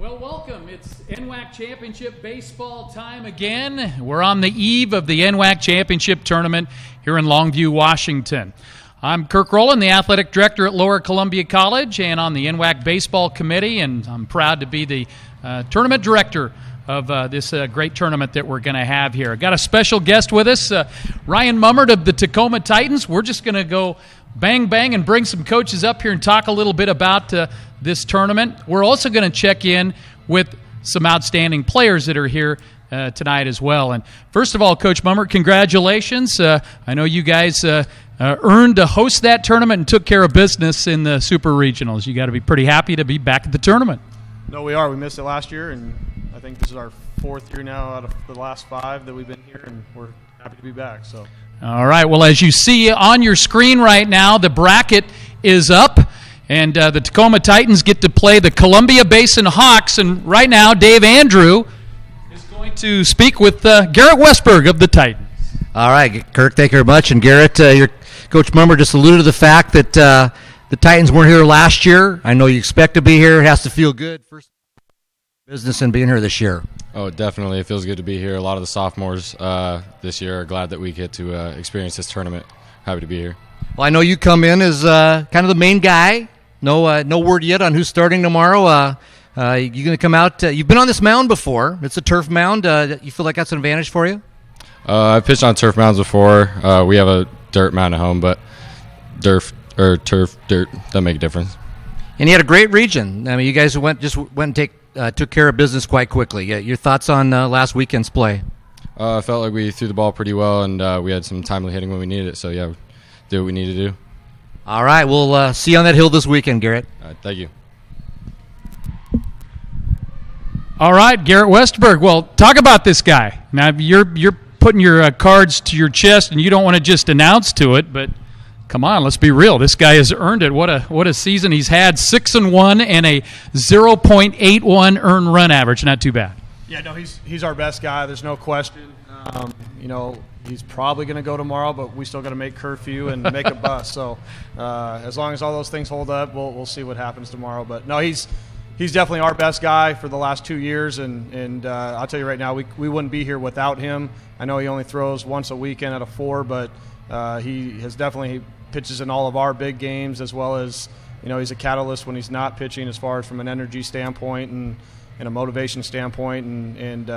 Well, welcome. It's NWAC Championship baseball time again. We're on the eve of the NWAC Championship tournament here in Longview, Washington. I'm Kirk Rowland, the athletic director at Lower Columbia College and on the NWAC baseball committee, and I'm proud to be the tournament director of this great tournament that we're going to have here. I've got a special guest with us, Ryan Mummert of the Tacoma Titans. We're just going to go bang, bang, and bring some coaches up here and talk a little bit about this tournament. We're also going to check in with some outstanding players that are here tonight as well. And first of all, Coach Mummert, congratulations. I know you guys earned to host that tournament and took care of business in the Super Regionals. You got to be pretty happy to be back at the tournament. No, we are. We missed it last year, and I think this is our fourth year now out of the last five that we've been here, and we're happy to be back. So. All right. Well, as you see on your screen right now, the bracket is up, and the Tacoma Titans get to play the Columbia Basin Hawks. And right now, Dave Andrew is going to speak with Garrett Westburg of the Titans. All right, Kirk, thank you very much. And Garrett, your Coach Mummer just alluded to the fact that the Titans weren't here last year. I know you expect to be here. It has to feel good. First business and being here this year. Oh, definitely. It feels good to be here. A lot of the sophomores this year are glad that we get to experience this tournament. Happy to be here. Well, I know you come in as kind of the main guy. No word yet on who's starting tomorrow. You're going to come out. You've been on this mound before. It's a turf mound. You feel like that's an advantage for you? I've pitched on turf mounds before. We have a dirt mound at home, but turf, dirt, doesn't make a difference. And you had a great region. I mean, you guys went and took care of business quite quickly. Your thoughts on last weekend's play? I felt like we threw the ball pretty well, and we had some timely hitting when we needed it. So, yeah, did what we need to do. All right, we'll see you on that hill this weekend, Garrett. All right, thank you. All right, Garrett Westburg. Well, talk about this guy. Now, you're putting your cards to your chest, and you don't want to just announce to it, but come on, let's be real. This guy has earned it. What a season he's had. 6-1 and a 0.81 earned run average. Not too bad. Yeah, no, he's our best guy. There's no question. He's probably going to go tomorrow, but we still got to make curfew and make a bus. So as long as all those things hold up, we'll see what happens tomorrow. But no, he's definitely our best guy for the last 2 years, and I'll tell you right now, we wouldn't be here without him. I know he only throws once a weekend out of 4, but he pitches in all of our big games, as well as he's a catalyst when he's not pitching, as far as from an energy standpoint and a motivation standpoint, and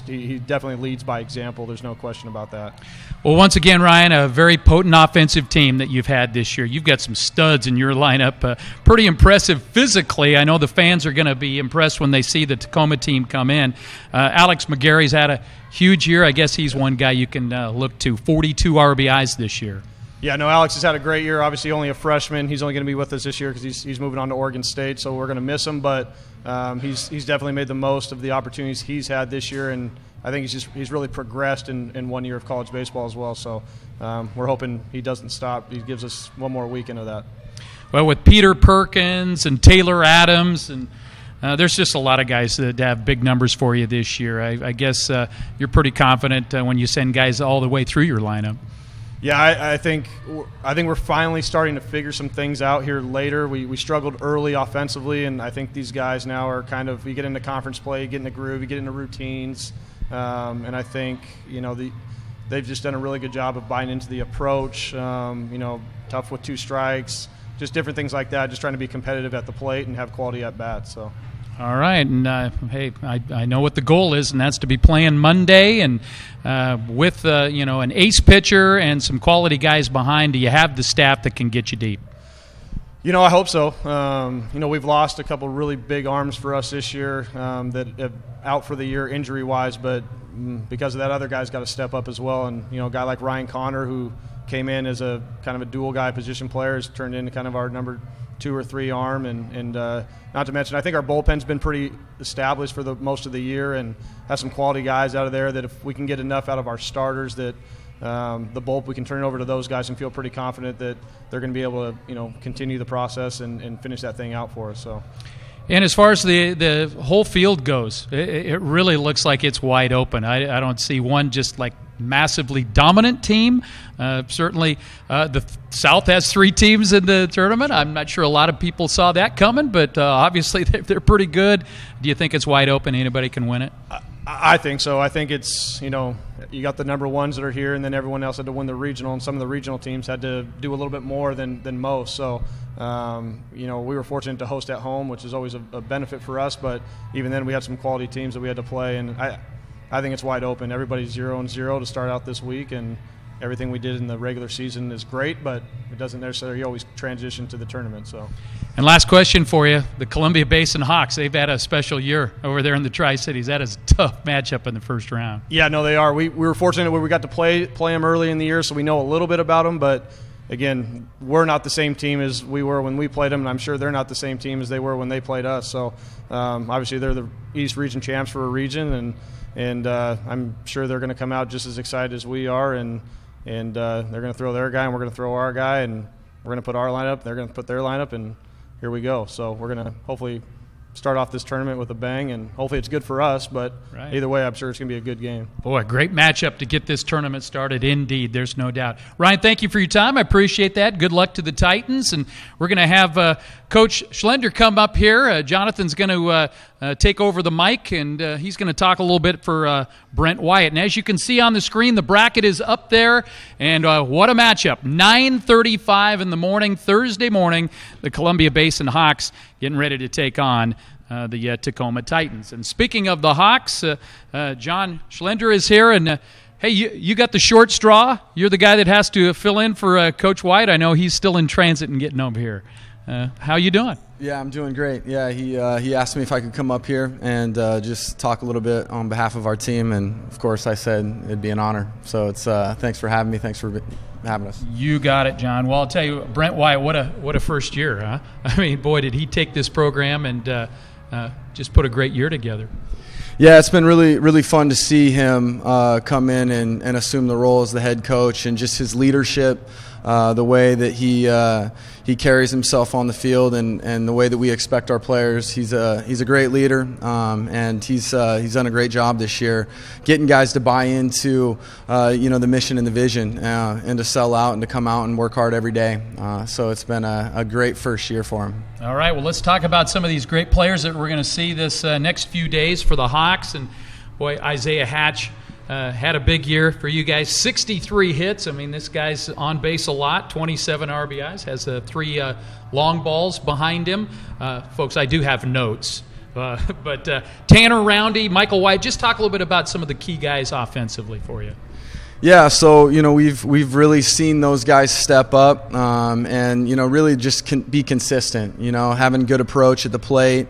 he definitely leads by example. There's no question about that. Well, once again, Ryan, a very potent offensive team that you've had this year. You've got some studs in your lineup. Pretty impressive physically. I know the fans are going to be impressed when they see the Tacoma team come in. Alex McGarry's had a huge year. I guess he's one guy you can look to. 42 RBIs this year. Yeah, no, Alex has had a great year. Obviously only a freshman. He's only going to be with us this year because he's moving on to Oregon State, so we're going to miss him. But he's definitely made the most of the opportunities he's had this year, and I think he's really progressed in 1 year of college baseball as well. So we're hoping he doesn't stop. He gives us one more weekend of that. Well, with Peter Perkins and Taylor Adams, and there's just a lot of guys that have big numbers for you this year. I guess you're pretty confident when you send guys all the way through your lineup. Yeah, I think we're finally starting to figure some things out here later. We struggled early offensively, and I think these guys now are kind of, you get into conference play, you get in the groove, you get into routines, and I think they've just done a really good job of buying into the approach. Tough with 2 strikes, just different things like that. Just trying to be competitive at the plate and have quality at bats. So. All right, and hey, I know what the goal is, and that's to be playing Monday, and with an ace pitcher and some quality guys behind. Do you have the staff that can get you deep? I hope so. We've lost a couple really big arms for us this year that are out for the year injury-wise, but because of that, other guys got to step up as well. And a guy like Ryan Connor, who came in as a kind of a dual guy position player, has turned into kind of our number 2 or 3 arm, and not to mention, I think our bullpen's been pretty established for the most of the year, and have some quality guys out of there that if we can get enough out of our starters, that the bulk, we can turn it over to those guys and feel pretty confident that they're going to be able to continue the process and finish that thing out for us. So. And as far as the whole field goes, it really looks like it's wide open. I don't see one just like massively dominant team. Certainly, the South has 3 teams in the tournament. I'm not sure a lot of people saw that coming, but obviously they're pretty good. Do you think it's wide open? Anybody can win it? I think so. I think it's, you got the number ones that are here, and then everyone else had to win the regional, and some of the regional teams had to do a little bit more than most. So, we were fortunate to host at home, which is always a benefit for us, but even then we had some quality teams that we had to play, and I think it's wide open. Everybody's 0-0 to start out this week, and everything we did in the regular season is great, but it doesn't necessarily always transition to the tournament. So. And last question for you, the Columbia Basin Hawks, they've had a special year over there in the Tri-Cities. That is a tough matchup in the first round. Yeah, no, they are. We were fortunate where we got to play them early in the year, so we know a little bit about them, but again, we're not the same team as we were when we played them, and I'm sure they're not the same team as they were when they played us. So obviously they're the East Region champs for a region, and I'm sure they're going to come out just as excited as we are, and they're going to throw their guy, and we're going to throw our guy, and we're going to put our lineup, they're going to put their lineup, and here we go. So we're going to hopefully start off this tournament with a bang, and hopefully it's good for us, but either way, I'm sure it's going to be a good game. Boy, great matchup to get this tournament started, indeed. There's no doubt. Ryan, thank you for your time. I appreciate that. Good luck to the Titans, and we're going to have Coach Schlender come up here. Jonathan's going to take over the mic, and he's going to talk a little bit for Brent White. And as you can see on the screen, the bracket is up there, and what a matchup. 9:35 in the morning, Thursday morning, the Columbia Basin Hawks getting ready to take on the Tacoma Titans. And speaking of the Hawks, John Schlender is here, and hey, you got the short straw. You're the guy that has to fill in for Coach White. I know he's still in transit and getting over here. How you doing? Yeah, I'm doing great. Yeah, he asked me if I could come up here and just talk a little bit on behalf of our team, and of course I said it'd be an honor. So it's thanks for having me. Thanks for having us. You got it, John. Well, I'll tell you, Brent White, what a first year, huh? I mean, boy, did he take this program and just put a great year together. Yeah, it's been really, really fun to see him come in and assume the role as the head coach, and just his leadership, the way that he carries himself on the field, and the way that we expect our players. He's a great leader, and he's done a great job this year, getting guys to buy into the mission and the vision, and to sell out and to come out and work hard every day. So it's been a great first year for him. All right, well, let's talk about some of these great players that we're going to see this next few days for the Hawks. And boy, Isaiah Hatch had a big year for you guys. 63 hits. I mean, this guy's on base a lot. 27 RBIs. Has 3 long balls behind him. Folks, I do have notes. But Tanner Roundy, Michael White, just talk a little bit about some of the key guys offensively for you. Yeah, so we've really seen those guys step up, and really just be consistent. Having good approach at the plate,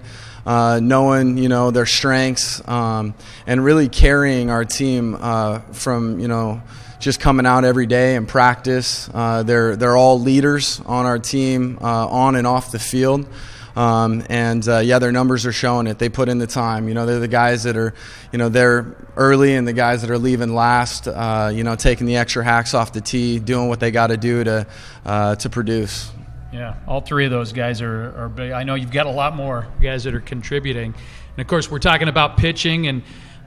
knowing their strengths, and really carrying our team from just coming out every day and practice. They're all leaders on our team, on and off the field. Their numbers are showing it. They put in the time. They're the guys that are, they're early, and the guys that are leaving last, taking the extra hacks off the tee, doing what they got to do to produce. Yeah, all 3 of those guys are big. I know you've got a lot more guys that are contributing. And, of course, we're talking about pitching, and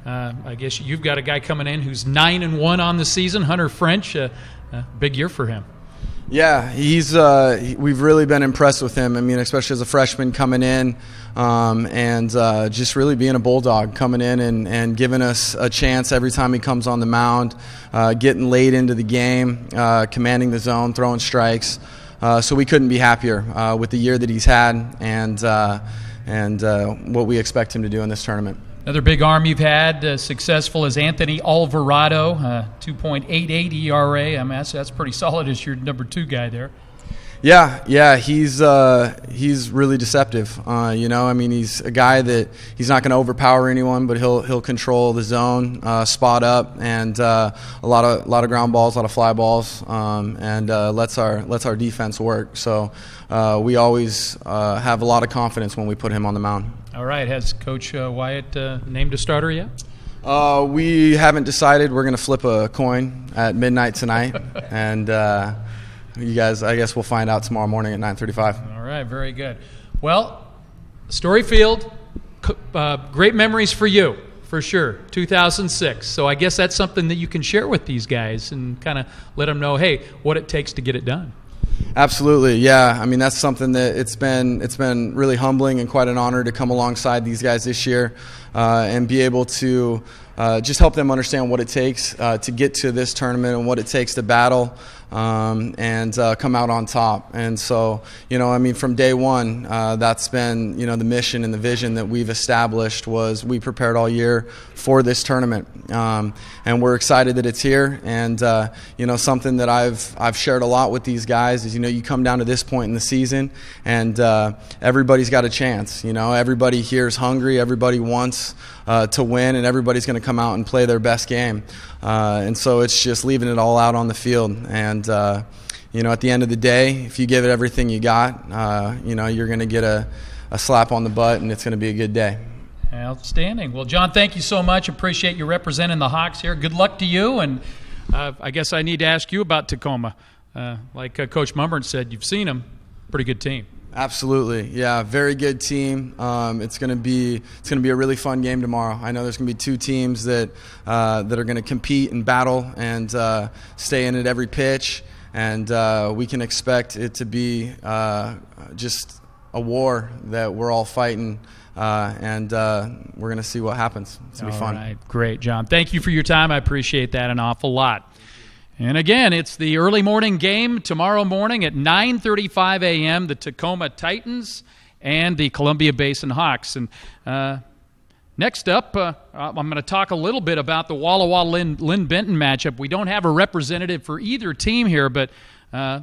I guess you've got a guy coming in who's 9-1 on the season, Hunter French. Big year for him. Yeah, we've really been impressed with him. I mean, especially as a freshman coming in, and just really being a bulldog, coming in and giving us a chance every time he comes on the mound, getting late into the game, commanding the zone, throwing strikes. So we couldn't be happier with the year that he's had, and what we expect him to do in this tournament. Another big arm you've had successful is Anthony Alvarado, 2.88 ERA. I mean, that's pretty solid as your number 2 guy there. Yeah, he's really deceptive. I mean, he's a guy that he's not going to overpower anyone, but he'll control the zone, spot up, and a lot of ground balls, a lot of fly balls, and lets our defense work. So we always have a lot of confidence when we put him on the mound. All right, has Coach Wyatt named a starter yet? We haven't decided. We're going to flip a coin at midnight tonight, and you guys, I guess we'll find out tomorrow morning at 9:35. All right, very good. Well, Story Field, great memories for you For sure, 2006. So I guess that's something that you can share with these guys and kind of let them know, hey, what it takes to get it done. Absolutely, yeah. I mean, that's something that it's been really humbling and quite an honor to come alongside these guys this year and be able to just help them understand what it takes to get to this tournament and what it takes to battle and come out on top. And so, I mean, from day one, that's been, the mission and the vision that we've established was we prepared all year for this tournament. And we're excited that it's here. And, something that I've shared a lot with these guys is, you come down to this point in the season and everybody's got a chance. Everybody here is hungry. Everybody wants to win, and everybody's going to come out and play their best game. And so it's just leaving it all out on the field. And, at the end of the day, if you give it everything you got, you're going to get a slap on the butt, and it's going to be a good day. Outstanding. Well, John, thank you so much. Appreciate you representing the Hawks here. Good luck to you. And I guess I need to ask you about Tacoma. Like Coach Mumbern said, you've seen them. Pretty good team. Absolutely, yeah, very good team. It's going to be a really fun game tomorrow. I know there's going to be two teams that are going to compete and battle and stay in at every pitch, and we can expect it to be just a war that we're all fighting, and we're going to see what happens. It's going to be fun. All right, great, John. Thank you for your time. I appreciate that an awful lot. And again, it's the early morning game tomorrow morning at 9:35 a.m., the Tacoma Titans and the Columbia Basin Hawks. And next up, I'm going to talk a little bit about the Walla Lynn Benton matchup. We don't have a representative for either team here, but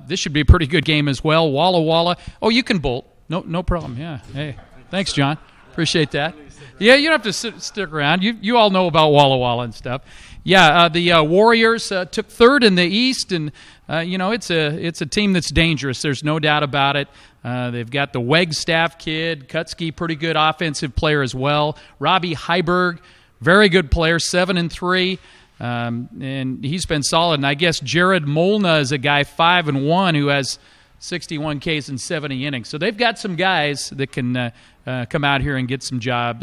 this should be a pretty good game as well. Walla. Oh, you can bolt. No problem. Yeah. Hey, thanks, John. Appreciate that. Yeah, you don't have to stick around. You all know about Walla and stuff. Yeah, the Warriors took third in the East, and it's a team that's dangerous. There's no doubt about it. They've got the Wegstaff kid, Kutsky, pretty good offensive player as well. Robbie Heiberg, very good player, 7-3, and he's been solid. And I guess Jared Molna is a guy 5-1 who has 61 Ks in 70 innings. So they've got some guys that can come out here and get the job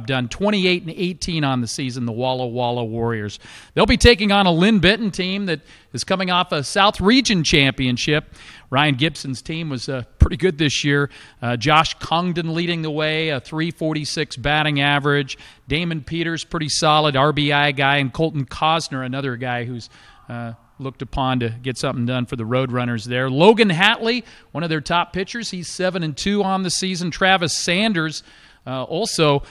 done. 28-18 on the season, the Walla Warriors. They'll be taking on a Lynn Benton team that is coming off a South Region championship. Ryan Gibson's team was pretty good this year. Josh Congdon leading the way, a .346 batting average. Damon Peters, pretty solid RBI guy, and Colton Cosner, another guy who's looked upon to get something done for the Roadrunners there. Logan Hatley, one of their top pitchers, he's 7-2 on the season. Travis Sanders, also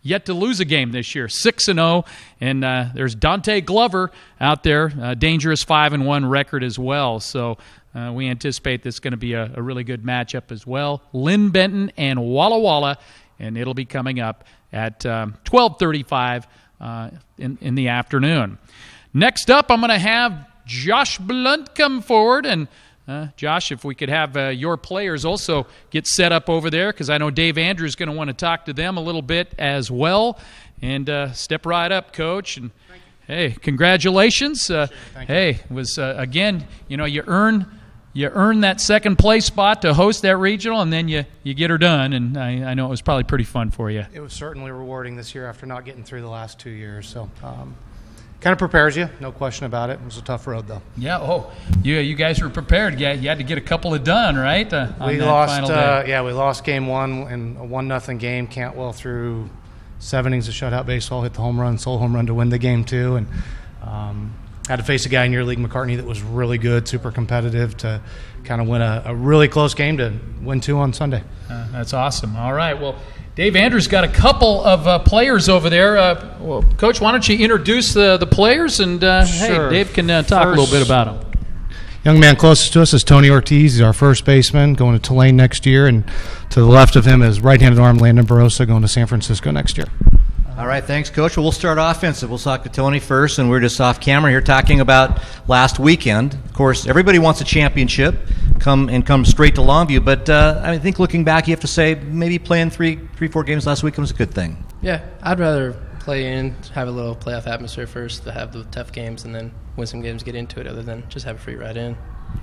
yet to lose a game this year, 6-0. And there's Dante Glover out there, dangerous 5-1 record as well. So we anticipate this is going to be a really good matchup as well. Lynn Benton and Walla, and it'll be coming up at 12:35 in the afternoon. Next up, I'm going to have Josh Blunt come forward. And, Josh, if we could have your players also get set up over there, because I know Dave Andrews is going to want to talk to them a little bit as well. And step right up, Coach. And, hey, congratulations. Hey, it was, again, you earn that second place spot to host that regional, and then you get her done. And I know it was probably pretty fun for you. It was certainly rewarding this year after not getting through the last 2 years. So, kind of prepares you, no question about it. It was a tough road, though. Yeah. You guys were prepared. Yeah, you had to get a couple of done, right? We lost game one in a 1-0 game. Cantwell threw 7 innings of shutout baseball, hit the home run, sole home run to win the game too, and had to face a guy in your league, McCartney, that was really good, super competitive to kind of win a really close game to win 2 on Sunday. That's awesome. All right. Well, Dave Andrews got a couple of players over there. Coach, why don't you introduce the players, and Sure. Hey, Dave can talk a little bit about them. Young man closest to us is Tony Ortiz. He's our first baseman, going to Tulane next year, and to the left of him is right-handed arm Landon Barajas, going to San Francisco next year. All right, thanks, Coach. Well, we'll start offensive. We'll talk to Tony first, and we're just off camera here talking about last weekend. Of course, everybody wants a championship, come straight to Longview, but I think looking back, you have to say maybe playing 3-4 games last weekend was a good thing. Yeah, I'd rather play in, have a little playoff atmosphere first, to have the tough games, and then win some games, get into it, other than just have a free ride in.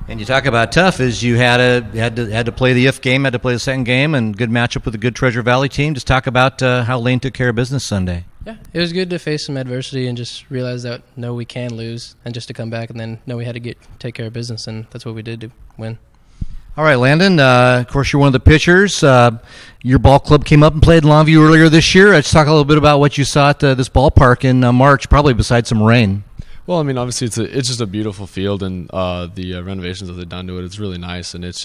And you talk about tough, is you had to play the if game, had to play the second game, and good matchup with a good Treasure Valley team. Just talk about how Lane took care of business Sunday. Yeah, it was good to face some adversity and just realize that, no, we can lose, and just to come back and then know we had to take care of business, and that's what we did to win. All right, Landon, of course, you're one of the pitchers. Your ball club came up and played in Longview earlier this year. Let's talk a little bit about what you saw at this ballpark in March, probably besides some rain. Well, I mean, obviously it's just a beautiful field, and the renovations that they've done to it, it's really nice, and it's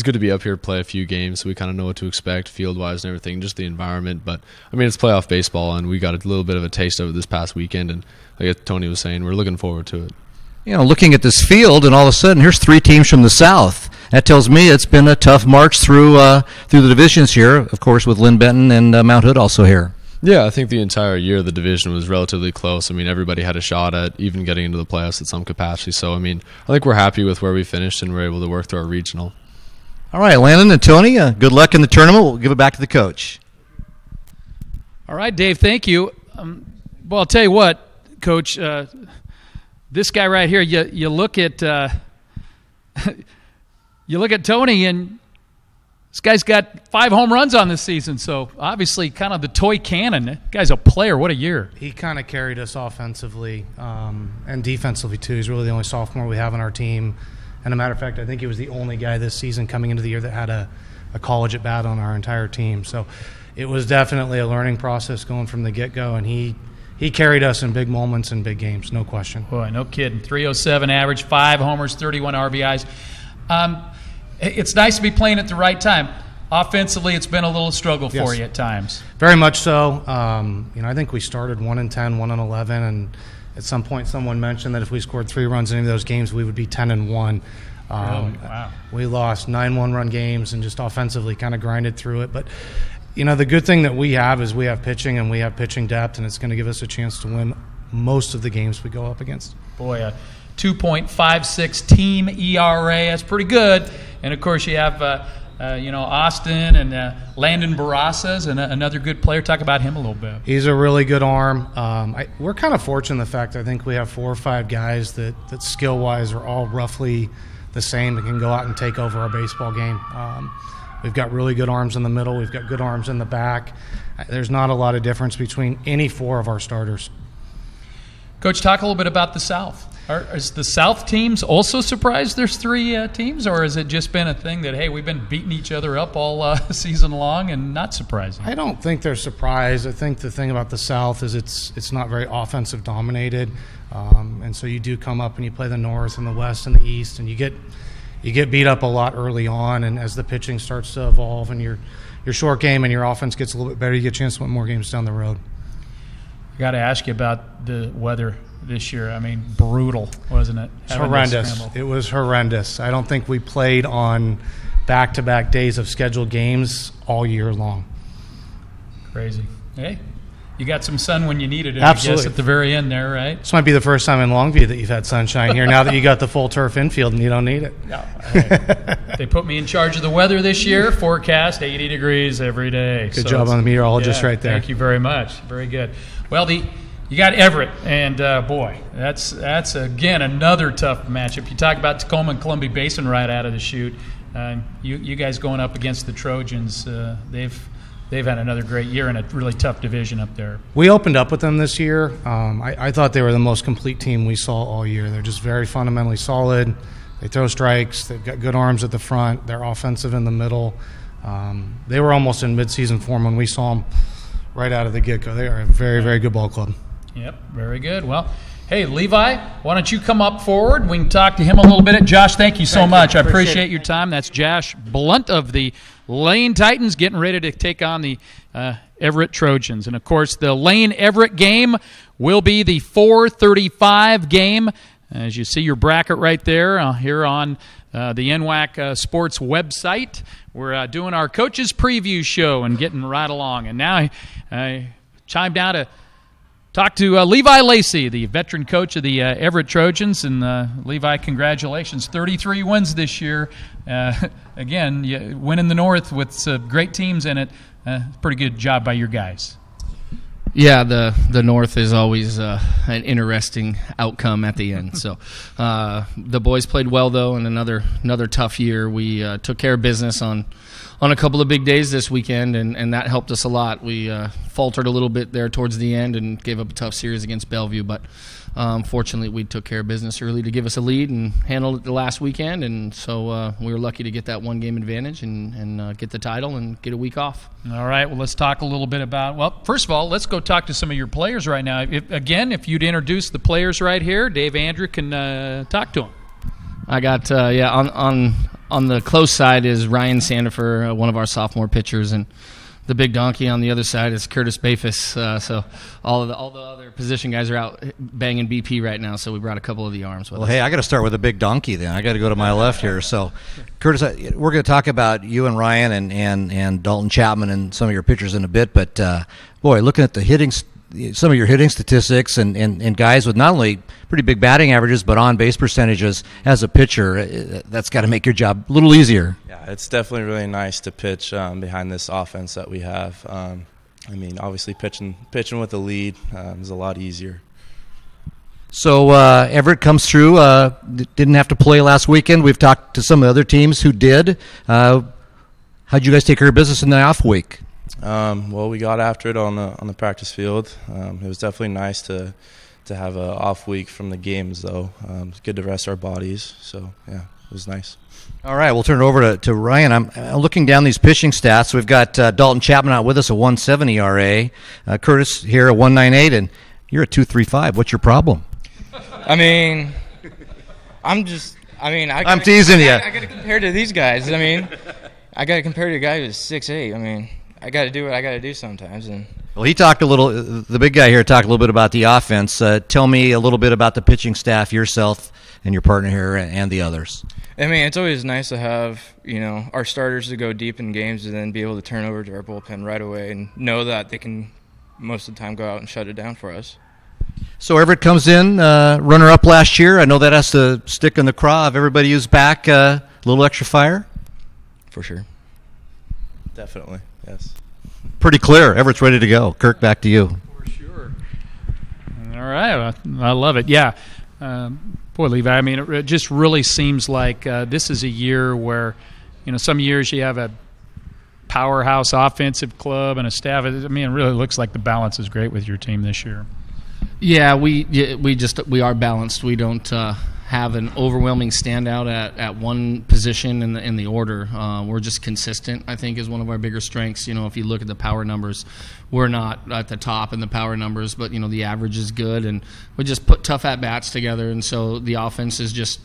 good to be up here, play a few games, so we kind of know what to expect field-wise and everything, just the environment. But, I mean, it's playoff baseball, and we got a little bit of a taste of it this past weekend, and like Tony was saying, we're looking forward to it. You know, looking at this field, and all of a sudden, here's 3 teams from the South. That tells me it's been a tough march through the divisions here, of course, with Lynn Benton and Mount Hood also here. Yeah, I think the entire year the division was relatively close. I mean, everybody had a shot at even getting into the playoffs at some capacity. So, I mean, I think we're happy with where we finished, and we're able to work through our regional. All right, Landon and Tony, good luck in the tournament. We'll give it back to the coach. All right, Dave, thank you. Well, I'll tell you what, Coach, this guy right here, you look at you look at Tony, and this guy's got 5 home runs on this season, so obviously kind of the toy cannon. That guy's a player. What a year. He kind of carried us offensively and defensively, too. He's really the only sophomore we have on our team. And a matter of fact, I think he was the only guy this season coming into the year that had a college at bat on our entire team. So it was definitely a learning process going from the get-go, and he carried us in big moments and big games, no question. Boy, no kidding. 307 average, 5 homers, 31 RBIs. It's nice to be playing at the right time. Offensively, it's been a little struggle for you at times. Very much so. I think we started 1-10, 1-11, and at some point someone mentioned that if we scored 3 runs in any of those games, we would be 10-1. Really? Wow. We lost 9 one-run games and just offensively kind of grinded through it. But, the good thing that we have is we have pitching, and we have pitching depth, and it's going to give us a chance to win most of the games we go up against. Boy, a 2.56 team ERA. That's pretty good. And, of course, you have Austin and Landon Barajas, and another good player. Talk about him a little bit. He's a really good arm. We're kind of fortunate in the fact I think we have 4 or 5 guys that skill-wise are all roughly the same and can go out and take over our baseball game. We've got really good arms in the middle. We've got good arms in the back. There's not a lot of difference between any 4 of our starters. Coach, talk a little bit about the South. Is the South teams also surprised there's 3 teams, or has it just been a thing that, hey, we've been beating each other up all season long and not surprising? I don't think they're surprised. I think the thing about the South is it's not very offensive dominated, and so you do come up and you play the North and the West and the East, and you get beat up a lot early on, and as the pitching starts to evolve and your short game and your offense gets a little bit better, you get a chance to win more games down the road. I got to ask you about the weather this year. I mean, brutal, wasn't it? It's horrendous. It was horrendous. I don't think we played on back-to-back days of scheduled games all year long. Crazy. Hey, you got some sun when you needed it, Absolutely. I guess, at the very end there, right? This might be the first time in Longview that you've had sunshine here now that you got the full turf infield and you don't need it. No, they put me in charge of the weather this year. Forecast 80 degrees every day. Good job on the meteorologist right there. Thank you very much. Very good. Well, you got Everett, and boy, that's again another tough matchup. You talk about Tacoma and Columbia Basin right out of the chute. You guys going up against the Trojans, they've had another great year in a really tough division up there. We opened up with them this year. I thought they were the most complete team we saw all year. They're just very fundamentally solid. They throw strikes. They've got good arms at the front. They're offensive in the middle. They were almost in midseason form when we saw them right out of the get-go. They are a very, very good ball club. Yep, very good. Well, hey, Levi, why don't you come up forward? We can talk to him a little bit. Josh, thank you so much. I appreciate your time. That's Josh Blunt of the Lane Titans getting ready to take on the Everett Trojans. And, of course, the Lane-Everett game will be the 4:35 game. As you see your bracket right there here on the NWAC Sports website. We're doing our coaches preview show and getting right along. And now I chimed out to talk to Levi Lacey, the veteran coach of the Everett Trojans. And Levi, congratulations. 33 wins this year. Again, you winning the North with great teams in it. Pretty good job by your guys. Yeah, the North is always an interesting outcome at the end. So the boys played well, though, and another tough year. We took care of business on on a couple of big days this weekend, and that helped us a lot. We faltered a little bit there towards the end and gave up a tough series against Bellevue, but fortunately we took care of business early to give us a lead and handled it the last weekend, and so we were lucky to get that one-game advantage and get the title and get a week off. All right, well, let's talk a little bit about, well, first of all, let's go talk to some of your players right now. If you'd introduce the players right here, Dave Andrew can talk to them. I got, on the close side is Ryan Sandifer, one of our sophomore pitchers, and the big donkey on the other side is Curtis Bafis. So all the other position guys are out banging BP right now, so we brought a couple of the arms with us. Well, hey, I got to start with the big donkey then. I got to go to my left here. So, Curtis, we're going to talk about you and Ryan and Dalton Chapman and some of your pitchers in a bit, but boy, looking at the hitting, some of your hitting statistics and guys with not only pretty big batting averages but on-base percentages as a pitcher, that's got to make your job a little easier. Yeah, it's definitely really nice to pitch behind this offense that we have. Obviously pitching with the lead is a lot easier. So Everett comes through, didn't have to play last weekend. We've talked to some of the other teams who did. How'd you guys take care of business in the off week? Well, we got after it on the practice field. It was definitely nice to have an off week from the games, though. It's good to rest our bodies. So, yeah, it was nice. All right, we'll turn it over to Ryan. I'm looking down these pitching stats. We've got Dalton Chapman out with us, a 1.70 ERA. Curtis here, a 1.98, and you're a 2.35. What's your problem? I'm teasing you. I got to compare to these guys. I got to compare to a guy who's 6'8". I got to do what I got to do sometimes. And well, he talked a little. The big guy here talked a little bit about the offense. Tell me a little bit about the pitching staff, yourself and your partner here, and the others. It's always nice to have our starters to go deep in games and then be able to turn over to our bullpen right away and know that they can most of the time go out and shut it down for us. So Everett comes in, runner-up last year. I know that has to stick in the craw of everybody who's back. A little extra fire? For sure. Definitely, yes. Pretty clear. Everett's ready to go. Kirk, back to you. For sure. All right. I love it. Yeah. Boy, Levi, it just really seems like this is a year where, some years you have a powerhouse offensive club and a staff. It really looks like the balance is great with your team this year. Yeah, we are balanced. We don't have an overwhelming standout at one position in the order. We're just consistent, I think, is one of our bigger strengths. If you look at the power numbers, we're not at the top in the power numbers, but the average is good, and we just put tough at bats together, and so the offense has just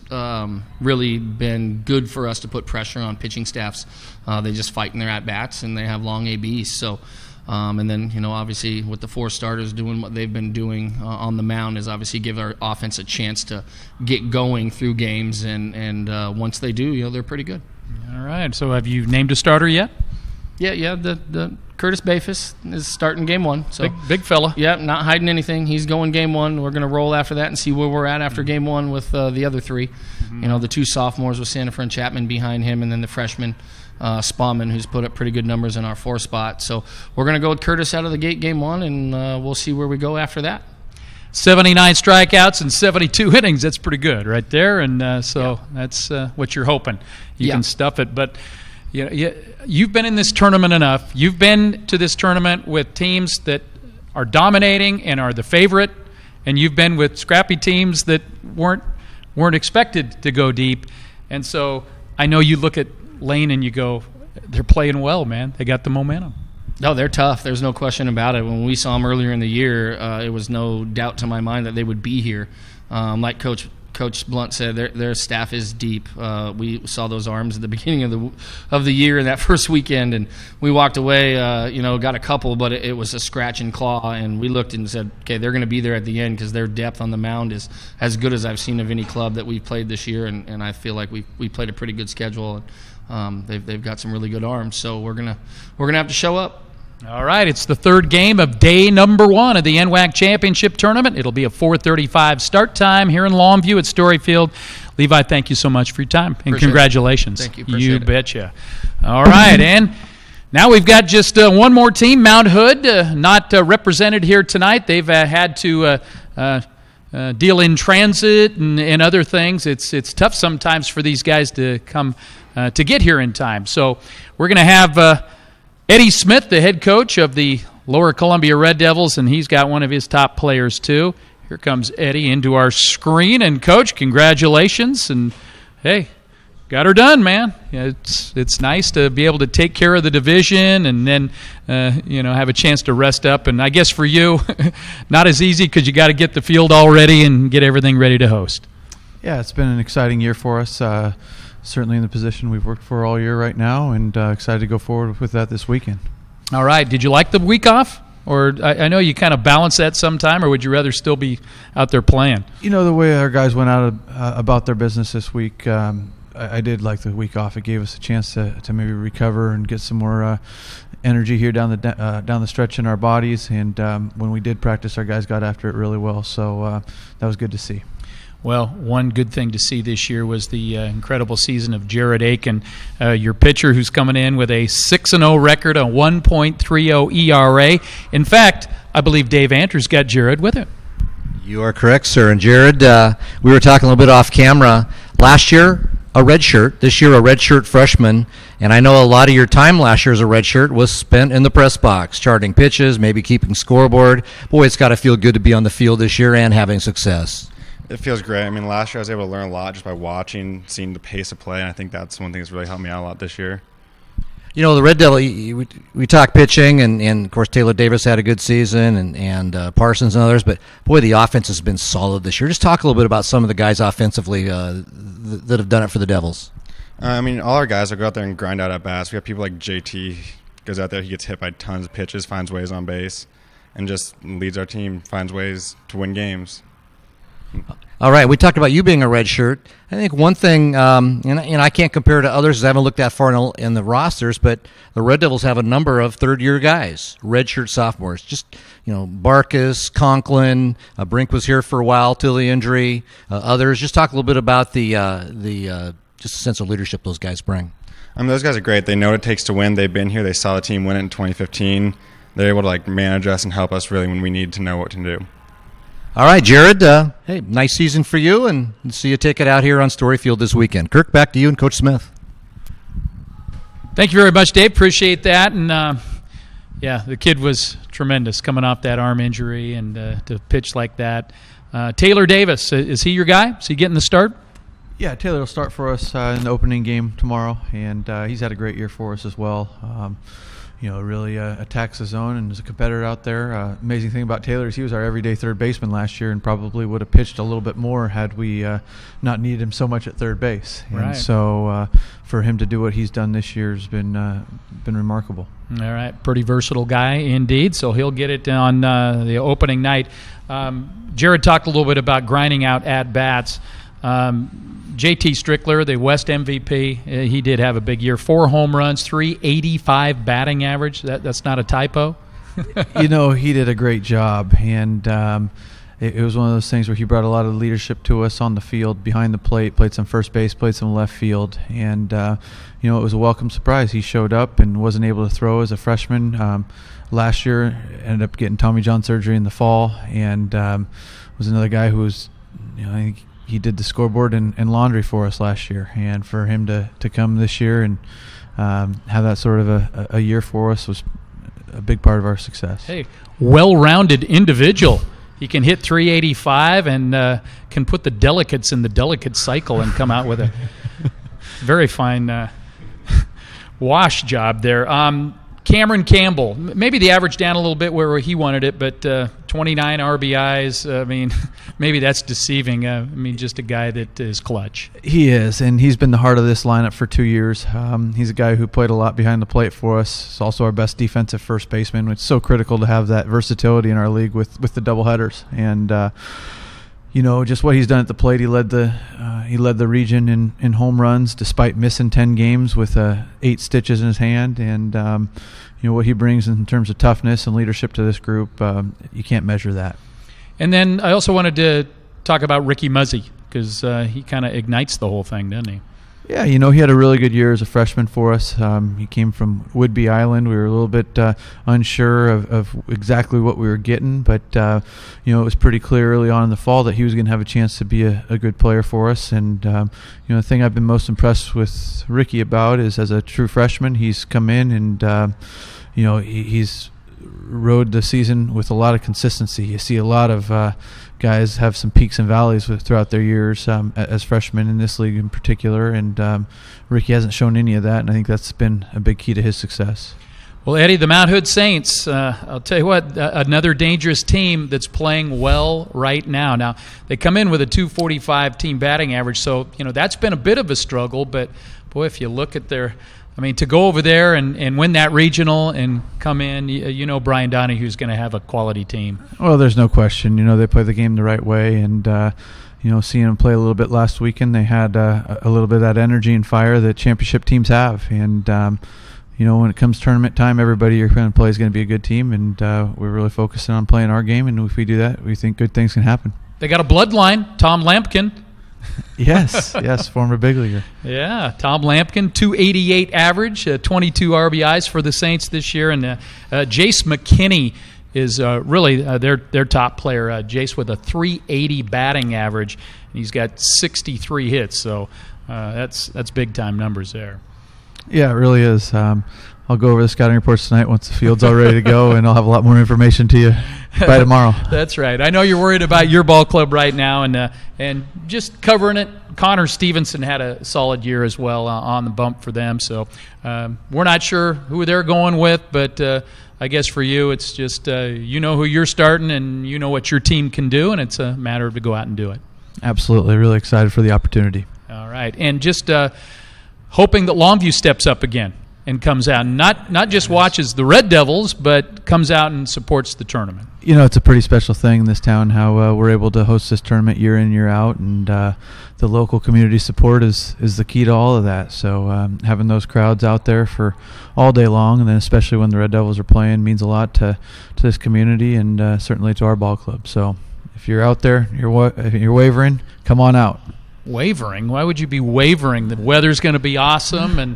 really been good for us to put pressure on pitching staffs. They just fight in their at bats, and they have long ABs. So. And then, obviously with the four starters doing what they've been doing on the mound is obviously give our offense a chance to get going through games. And once they do, they're pretty good. All right. So have you named a starter yet? Yeah. The Curtis Bafis is starting game one. So big fella. Yeah, not hiding anything. He's going game one. We're going to roll after that and see where we're at after game one with the other three. Mm-hmm. The two sophomores with Sandifer and Chapman behind him, and then the freshman Spaulding, who's put up pretty good numbers in our 4 spot. So we're going to go with Curtis out of the gate game one, and we'll see where we go after that. 79 strikeouts and 72 innings. That's pretty good right there. And that's what you're hoping. You can stuff it. But you've been in this tournament enough. You've been to this tournament with teams that are dominating and are the favorite, and you've been with scrappy teams that weren't expected to go deep. And so I know you look at Lane and you go, they're playing well, man. They got the momentum. No, they're tough. There's no question about it. When we saw them earlier in the year, it was no doubt to my mind that they would be here. Like Coach Blunt said, their staff is deep. We saw those arms at the beginning of the year in that first weekend, and we walked away, got a couple, but it was a scratch and claw, and we looked and said, okay, they're going to be there at the end because their depth on the mound is as good as I've seen of any club that we've played this year, and I feel like we played a pretty good schedule. They've got some really good arms, so we're gonna have to show up. All right, it's the third game of day number 1 of the NWAC Championship Tournament. It'll be a 4:35 start time here in Longview at Storyfield. Levi, thank you so much for your time, and congratulations. Thank you. Appreciate it. Betcha. All right, and now we've got just one more team, Mount Hood, not represented here tonight. They've had to deal in transit and other things. It's tough sometimes for these guys to come to get here in time. So we're going to have Eddie Smith, the head coach of the Lower Columbia Red Devils, and he's got one of his top players too. Here comes Eddie into our screen. And, Coach, congratulations. And, hey, got her done, man. Yeah, it's nice to be able to take care of the division and then, have a chance to rest up. And I guess for you, not as easy because you got to get the field all ready and get everything ready to host. Yeah, it's been an exciting year for us. Certainly in the position we've worked for all year right now, and excited to go forward with that this weekend. All right. Did you like the week off? Or I know you kind of balance that sometime, or would you rather still be out there playing? The way our guys went out about their business this week, I did like the week off. It gave us a chance to maybe recover and get some more energy here down the stretch in our bodies. And when we did practice, our guys got after it really well. So that was good to see. Well, one good thing to see this year was the incredible season of Jared Aiken, your pitcher who's coming in with a 6-0 record, a 1.30 ERA. In fact, I believe Dave Andrews got Jared with him. You are correct, sir. And Jared, we were talking a little bit off camera. Last year, a red shirt. This year, a red shirt freshman. And I know a lot of your time last year as a red shirt was spent in the press box, charting pitches, maybe keeping scoreboard. Boy, it's got to feel good to be on the field this year and having success. It feels great. I mean, last year I was able to learn a lot just by watching, seeing the pace of play, and I think that's one thing that's really helped me out a lot this year. The Red Devil, we talk pitching, and of course Taylor Davis had a good season, and Parsons and others, but boy, the offense has been solid this year. Just talk a little bit about some of the guys offensively that have done it for the Devils. All our guys will go out there and grind out at bats. We have people like JT goes out there, he gets hit by tons of pitches, finds ways on base, and just leads our team, finds ways to win games. All right, we talked about you being a red shirt. I think one thing, and I can't compare to others because I haven't looked that far in the rosters, but the Red Devils have a number of third-year guys, red shirt sophomores. Just, Barkas, Conklin, Brink was here for a while till the injury, others. Just talk a little bit about the just a sense of leadership those guys bring. Those guys are great. They know what it takes to win. They've been here. They saw the team win it in 2015. They're able to manage us and help us really when we need to know what to do. All right, Jared, hey, nice season for you, and see you take it out here on Storyfield this weekend. Kirk, back to you and Coach Smith. Thank you very much, Dave. Appreciate that. And, the kid was tremendous coming off that arm injury and to pitch like that. Taylor Davis, is he your guy? Is he getting the start? Yeah, Taylor will start for us in the opening game tomorrow, and he's had a great year for us as well. Really attacks the zone and is a competitor out there. Amazing thing about Taylor is he was our everyday third baseman last year and probably would have pitched a little bit more had we not needed him so much at third base. Right. And so for him to do what he's done this year has been remarkable. All right, pretty versatile guy indeed. So he'll get it on the opening night. Jared talked a little bit about grinding out at-bats. JT Strickler, the West MVP, he did have a big year. 4 home runs, 385 batting average. That's not a typo. He did a great job, and it was one of those things where he brought a lot of leadership to us on the field, behind the plate, played some first base, played some left field, and it was a welcome surprise. He showed up and wasn't able to throw as a freshman. Last year, ended up getting Tommy John surgery in the fall, and was another guy who was, I think he did the scoreboard and laundry for us last year, and for him to come this year and have that sort of a year for us was a big part of our success. Hey, well-rounded individual. He can hit 385 and can put the delicates in the delicate cycle and come out with a very fine wash job there. Cameron Campbell, maybe the average down a little bit where he wanted it, but 29 RBIs, maybe that's deceiving. Just a guy that is clutch. He is, and he's been the heart of this lineup for 2 years. He's a guy who played a lot behind the plate for us. He's also our best defensive first baseman. It's so critical to have that versatility in our league with the doubleheaders. And just what he's done at the plate. He led the region in home runs despite missing 10 games with 8 stitches in his hand. And what he brings in terms of toughness and leadership to this group, you can't measure that. And then I also wanted to talk about Rickie Mozzie because he kind of ignites the whole thing, doesn't he? Yeah, he had a really good year as a freshman for us. He came from Whidbey Island. We were a little bit unsure of exactly what we were getting, but it was pretty clear early on in the fall that he was going to have a chance to be a good player for us. And the thing I've been most impressed with Rickie about is, as a true freshman, he's come in and he's rode the season with a lot of consistency. You see a lot of guys have some peaks and valleys throughout their years as freshmen in this league in particular, and Rickie hasn't shown any of that, and I think that's been a big key to his success. Well, Eddie, the Mount Hood Saints, I'll tell you what, another dangerous team that's playing well right now. Now, they come in with a .245 team batting average, so that's been a bit of a struggle, but boy, if you look at to go over there and win that regional and come in, Brian Donahue's going to have a quality team. Well, there's no question. They play the game the right way, and seeing them play a little bit last weekend, they had a little bit of that energy and fire that championship teams have. And when it comes tournament time, everybody you're going to play is going to be a good team, and we're really focusing on playing our game. And if we do that, we think good things can happen. They got a bloodline, Tom Lampkin. Yes, former big leaguer. Yeah, Tom Lampkin, .288 average, 22 RBIs for the Saints this year, and Jace McKinney is really their top player. Jace with a .380 batting average, and he's got 63 hits, so that's big time numbers there. Yeah, it really is. I'll go over the scouting reports tonight once the field's all ready to go, and I'll have a lot more information to you by tomorrow. That's right. I know you're worried about your ball club right now, and just covering it. Connor Stevenson had a solid year as well on the bump for them. So we're not sure who they're going with, but I guess for you it's just you know who you're starting and you know what your team can do, and it's a matter of to go out and do it. Absolutely. Really excited for the opportunity. All right. And just hoping that Longview steps up again and comes out, not just watches the Red Devils, but comes out and supports the tournament. It's a pretty special thing in this town how we're able to host this tournament year in, year out, and the local community support is the key to all of that. So having those crowds out there for all day long, and then especially when the Red Devils are playing, means a lot to this community and certainly to our ball club. So if you're out there, if you're wavering, come on out. Wavering? Why would you be wavering? The weather's going to be awesome, and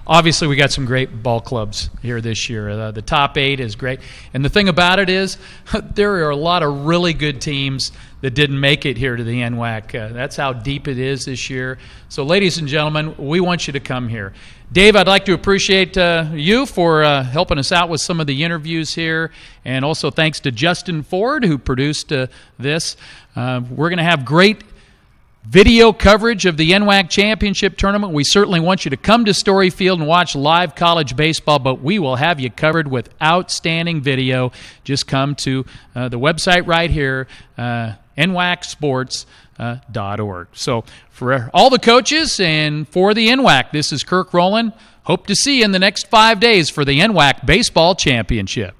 obviously we got some great ball clubs here this year. The top 8 is great, and the thing about it is there are a lot of really good teams that didn't make it here to the NWAC. That's how deep it is this year. So, ladies and gentlemen, we want you to come here. Dave, I'd like to appreciate you for helping us out with some of the interviews here, and also thanks to Justin Ford who produced this. We're going to have great video coverage of the NWAC Championship Tournament. We certainly want you to come to Story Field and watch live college baseball, but we will have you covered with outstanding video. Just come to the website right here, nwacsports.org. So for all the coaches and for the NWAC, this is Kirk Rowland. Hope to see you in the next 5 days for the NWAC Baseball Championship.